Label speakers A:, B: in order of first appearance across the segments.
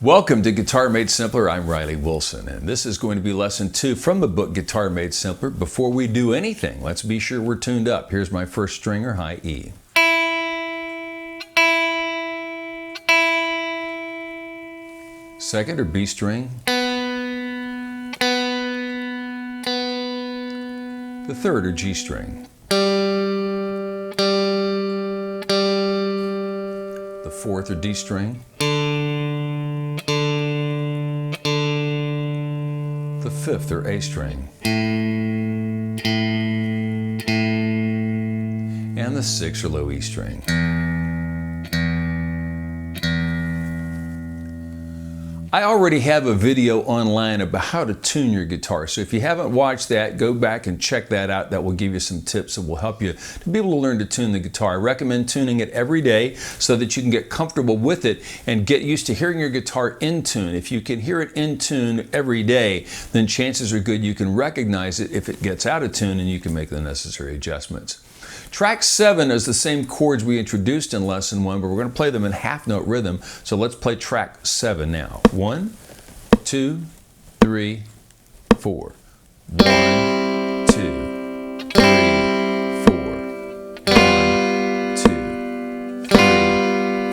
A: Welcome to Guitar Made Simpler. I'm Riley Wilson, and this is going to be lesson 2 from the book Guitar Made Simpler. Before we do anything, let's be sure we're tuned up. Here's my first stringer, high E. Second or B string. The third or G string. The fourth or D string. The fifth or A string, and the sixth or low E string. I already have a video online about how to tune your guitar, so if you haven't watched that, go back and check that out. That will give you some tips that will help you to be able to learn to tune the guitar. I recommend tuning it every day so that you can get comfortable with it and get used to hearing your guitar in tune. If you can hear it in tune every day, then chances are good you can recognize it if it gets out of tune and you can make the necessary adjustments. Track 7 is the same chords we introduced in lesson 1, but we're going to play them in half note rhythm. So let's play track 7 now. 1, 2, 3, 4. 1, 2, 3, 4. 1, 2, 3,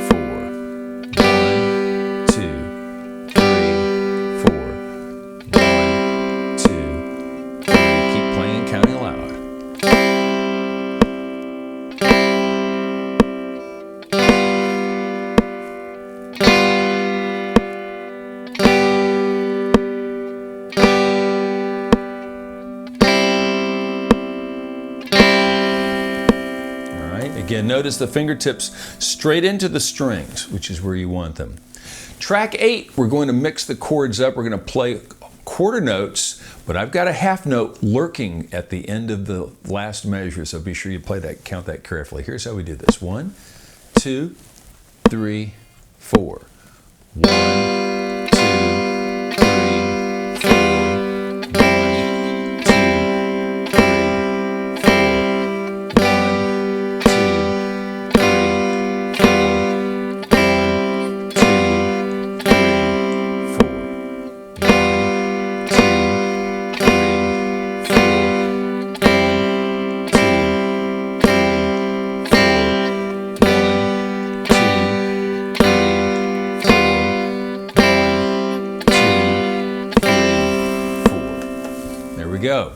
A: 4. 1, 2, 3, 4. 1, 2, 3. Keep playing, counting loud. Again, notice the fingertips straight into the strings, which is where you want them. Track 8, we're going to mix the chords up. We're going to play quarter notes, but I've got a half note lurking at the end of the last measure, so be sure you play that, count that carefully. Here's how we do this. 1, 2, 3, 4. 1, 2, 3, 4. 1, 2, 3, 4. Go.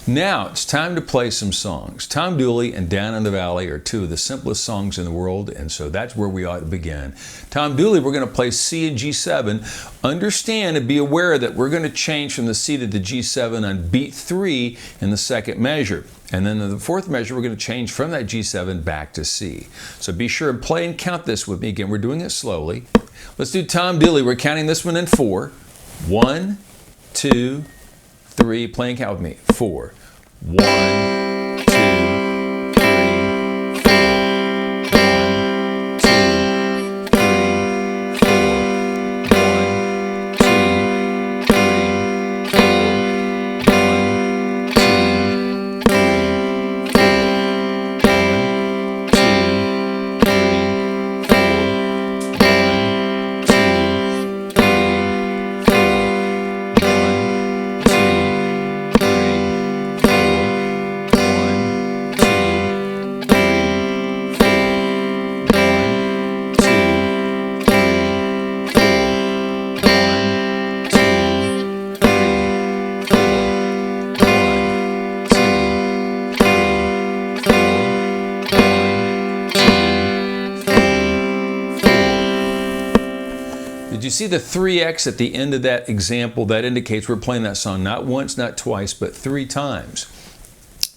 A: Now it's time to play some songs. Tom Dooley and Down in the Valley are two of the simplest songs in the world, and so that's where we ought to begin. Tom Dooley, we're going to play C and G7. Understand and be aware that we're going to change from the C to the G7 on beat 3 in the second measure. And then in the fourth measure, we're going to change from that G7 back to C. So be sure and play and count this with me. Again, we're doing it slowly. Let's do Tom Dooley. We're counting this one in 4. 1, 2, 3, play and count with me. 4. 1, 2, 3, 4. 1, 2, 3, 4. 1, 2, 3, 4. 1, 2, 3, 4. Did you see the 3X at the end of that example? That indicates we're playing that song not once, not twice, but 3 times.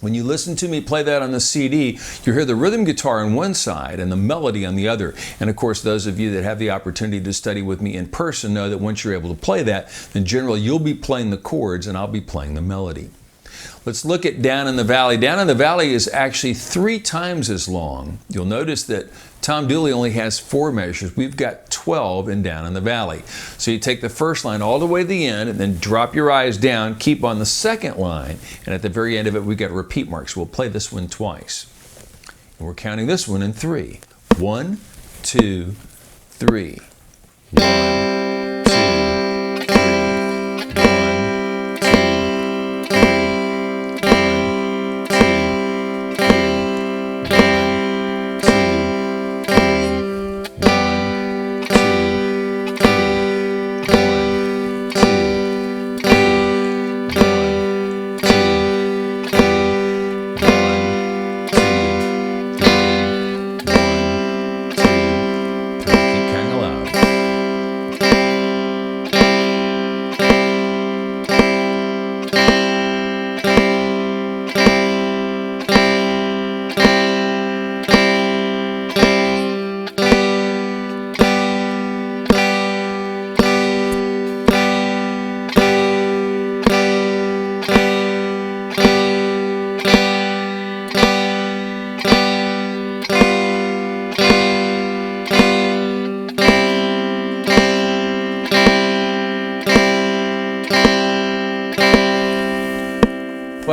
A: When you listen to me play that on the CD, you hear the rhythm guitar on one side and the melody on the other. And of course, those of you that have the opportunity to study with me in person know that once you're able to play that, then generally you'll be playing the chords and I'll be playing the melody. Let's look at Down in the Valley. Down in the Valley is actually 3 times as long. You'll notice that Tom Dooley only has 4 measures. We've got 12 in Down in the Valley. So you take the first line all the way to the end and then drop your eyes down, keep on the second line, and at the very end of it we've got a repeat mark. So we'll play this one twice. And we're counting this one in 3. 1, 2, 3. 1,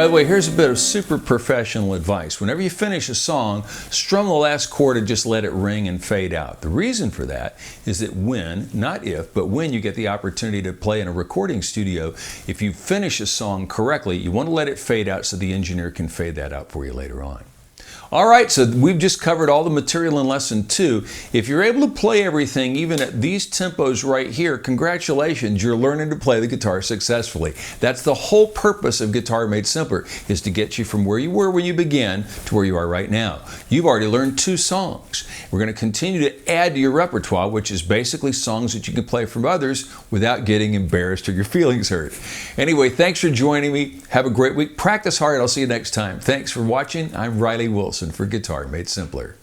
A: By the way, here's a bit of super professional advice. Whenever you finish a song, strum the last chord and just let it ring and fade out. The reason for that is that when, not if, but when you get the opportunity to play in a recording studio, if you finish a song correctly, you want to let it fade out so the engineer can fade that out for you later on. All right, so we've just covered all the material in Lesson 2. If you're able to play everything, even at these tempos right here, congratulations, you're learning to play the guitar successfully. That's the whole purpose of Guitar Made Simpler, is to get you from where you were when you began to where you are right now. You've already learned 2 songs. We're going to continue to add to your repertoire, which is basically songs that you can play from others without getting embarrassed or your feelings hurt. Anyway, thanks for joining me. Have a great week. Practice hard. I'll see you next time. Thanks for watching. I'm Riley Wilson for Guitar Made Simpler.